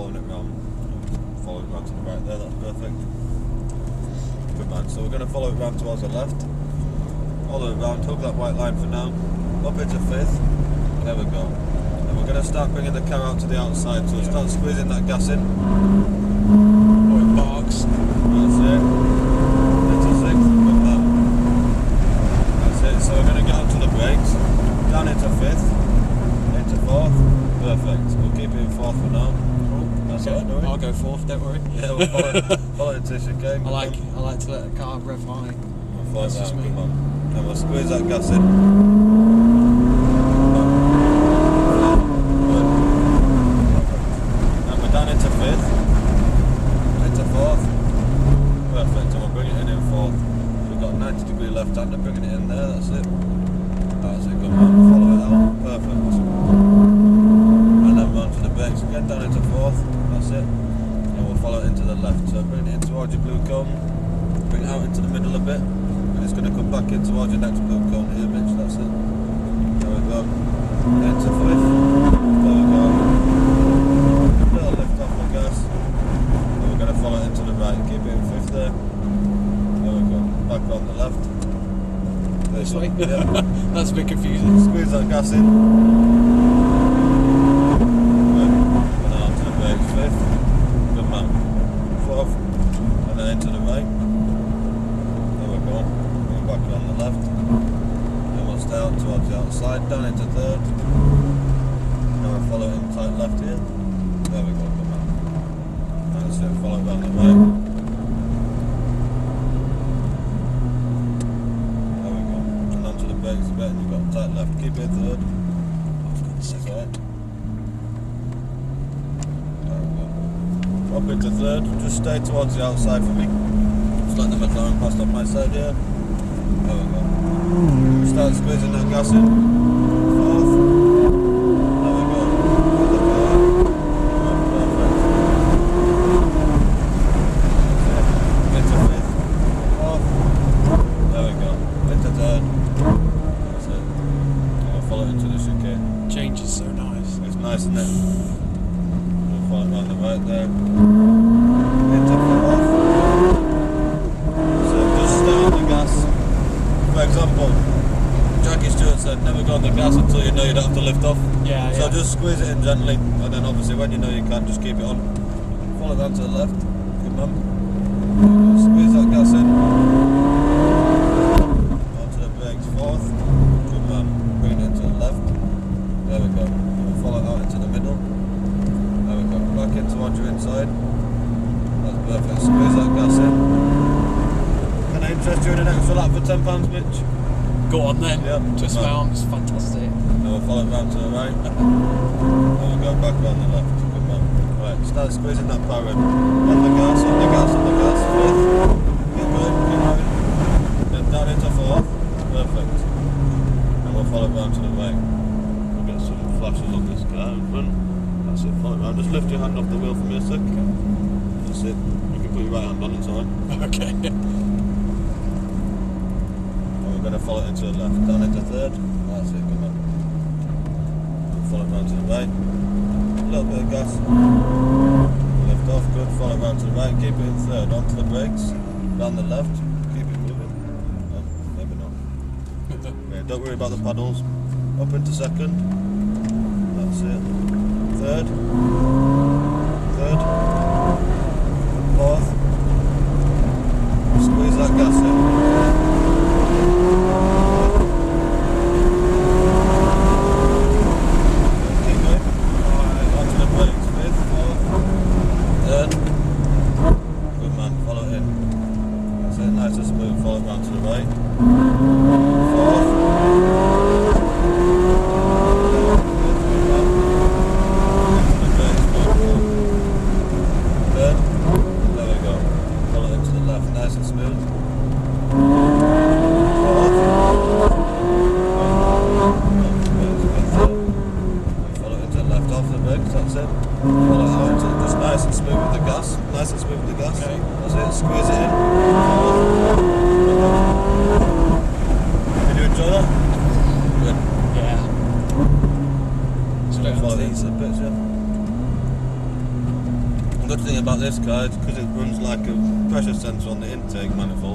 following it round. Follow it round to the right there, that's perfect. Good man, so we're going to follow it round towards the left. Follow it round, hook that white line for now. Up into 5th. There we go. And we're going to start bringing the car out to the outside, so start squeezing that gas in. Oh, it barks. That's it. Into 6th. Good man. That's it, so we're going to get onto the brakes. Down into 5th. Into 4th. Perfect. We'll keep it in 4th for now. That's Okay. all right, I'll go 4th, don't worry. Yeah, we'll follow it to chicane. I like to let a car rev high. We'll follow That's that, just me. come on. And we'll squeeze that gas in. Good. And we're down into 5th. Into 4th. Perfect, and we'll bring it in 4th. We've got a 90-degree left-hander, bringing it in there, that's it. That's it, good man. Follow it out. Perfect. And then we're onto the brakes again, down into 4th. That's it. And we'll follow it into the left. So bring it in towards your blue cone. Bring it out into the middle a bit. And it's going to come back in towards your next blue cone here, Mitch. That's it. There we go. Into 5th. There we go. Little lift off the gas. And we're going to follow it into the right. Keep it in 5th there. There we go. Back on the left. This way? Yeah. That's a bit confusing. Squeeze that gas in. Good. And then onto the brakes, 5th. Good man. 4th. And then into the right. There we go. Going back on the left. Then we'll stay out towards the outside, down into 3rd. Now we'll follow it in tight left here. There we go, good man. That's it, follow it down the right. There we go. And onto the brakes a bit, and you've got tight left. Keep it in 3rd. That's right. There we go. Up into 3rd. Just stay towards the outside for me. Just let the McLaren pass on my side here. There we go. Start squeezing that gas in. 4th. There we go. Put the car out. Good, perfect. That's it. Into 5th. 4th. There we go. Into 3rd. That's it. And we'll follow it into the chicane. Change is so nice. It's nice, isn't it? We'll follow it round the right there. Into 4th. So just stay on the gas. For example, Jackie Stewart said never go on the gas until you know you don't have to lift off. Yeah, So yeah. just squeeze it in gently, and then obviously when you know you can, just keep it on. Follow down to the left. Good man. Squeeze that gas in. Onto the brakes, 4th. Good man. Bring it into the left. There we go. We'll follow it out into the middle. There we go. Back in towards your inside. That's perfect. Squeeze that gas in. Can I interest you in an extra lap for £10, Mitch? Go on then. Yeah. Just Right. found. It's fantastic. Now we'll follow it round to the right. And we'll go back round the left. Good man. Right, start squeezing that power in. On the gas, on the gas, on the gas. 5th. Keep going, keep going. Then down into 4th. Perfect. And we'll follow it round to the right. We'll get some flashes on this car in front. That's it, follow it round. Just lift your hand off the wheel for me a sec. That's it. You can put your right hand on, it's alright. Okay. And we're going to follow it into the left, down into 3rd. That's it, good man. We'll follow it round to the right. A little bit of gas. Lift off, good. Follow it round to the right. Keep it in 3rd. Onto the brakes. Down the left. Keep it moving. Oh, maybe not. Yeah, don't worry about the paddles. Up into 2nd. That's it. 3rd. 3rd. 4th. Squeeze that gas in. Keep going. Onto the brakes. 5th, 4th, 3rd. Good man, follow it in. That's it, nice and smooth. Follow it round to the right. 4th. Good man. Into the brakes. Good. 3rd. There we go. Follow it to the left, nice and smooth. 4th. Follow it to the left off the brakes, that's it. Follow it out into just nice and smooth with the gas. Nice and smooth with the gas. Okay. That's it, squeeze it in. Did you enjoy that? Good. Yeah. Straight Follow onto it these. into the bits, yeah. The good thing about this car is because it runs like a pressure sensor on the intake manifold.